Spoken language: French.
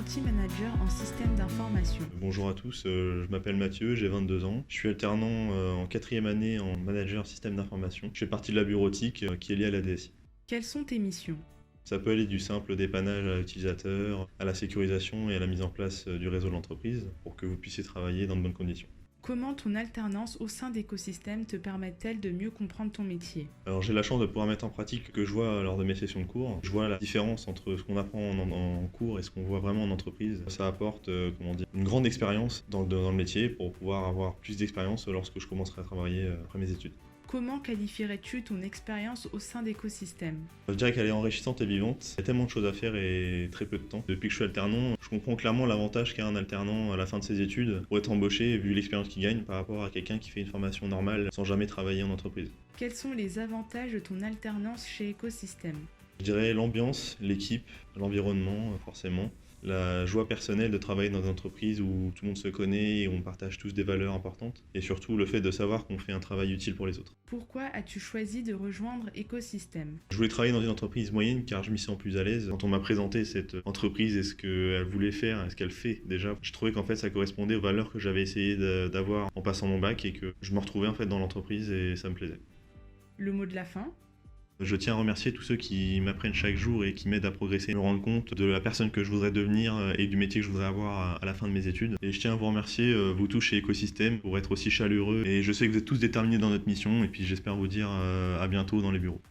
apprenti manager en système d'information. Bonjour à tous, je m'appelle Mathieu, j'ai 22 ans. Je suis alternant en 4e année en manager système d'information. Je fais partie de la bureautique qui est liée à la DSI. Quelles sont tes missions? Ça peut aller du simple dépannage à l'utilisateur, à la sécurisation et à la mise en place du réseau de l'entreprise pour que vous puissiez travailler dans de bonnes conditions. Comment ton alternance au sein d'écosystèmes te permet-elle de mieux comprendre ton métier? Alors j'ai la chance de pouvoir mettre en pratique ce que je vois lors de mes sessions de cours. Je vois la différence entre ce qu'on apprend en cours et ce qu'on voit vraiment en entreprise. Ça apporte une grande expérience dans le métier pour pouvoir avoir plus d'expérience lorsque je commencerai à travailler après mes études. Comment qualifierais-tu ton expérience au sein d'écosystèmes? Je dirais qu'elle est enrichissante et vivante. Il y a tellement de choses à faire et très peu de temps. Depuis que je suis alternant, je comprends clairement l'avantage qu'a un alternant à la fin de ses études pour être embauché, vu l'expérience qu'il gagne par rapport à quelqu'un qui fait une formation normale sans jamais travailler en entreprise. Quels sont les avantages de ton alternance chez Écosystème? Je dirais l'ambiance, l'équipe, l'environnement, forcément. La joie personnelle de travailler dans une entreprise où tout le monde se connaît et où on partage tous des valeurs importantes. Et surtout le fait de savoir qu'on fait un travail utile pour les autres. Pourquoi as-tu choisi de rejoindre Écosystème? Je voulais travailler dans une entreprise moyenne car je m'y sens plus à l'aise. Quand on m'a présenté cette entreprise et ce qu'elle voulait faire et ce qu'elle fait déjà, je trouvais qu'en fait ça correspondait aux valeurs que j'avais essayé d'avoir en passant mon bac et que je me retrouvais en fait dans l'entreprise et ça me plaisait. Le mot de la fin? Je tiens à remercier tous ceux qui m'apprennent chaque jour et qui m'aident à progresser, me rendre compte de la personne que je voudrais devenir et du métier que je voudrais avoir à la fin de mes études. Et je tiens à vous remercier, vous tous chez Écosystème, pour être aussi chaleureux. Et je sais que vous êtes tous déterminés dans notre mission et puis j'espère vous dire à bientôt dans les bureaux.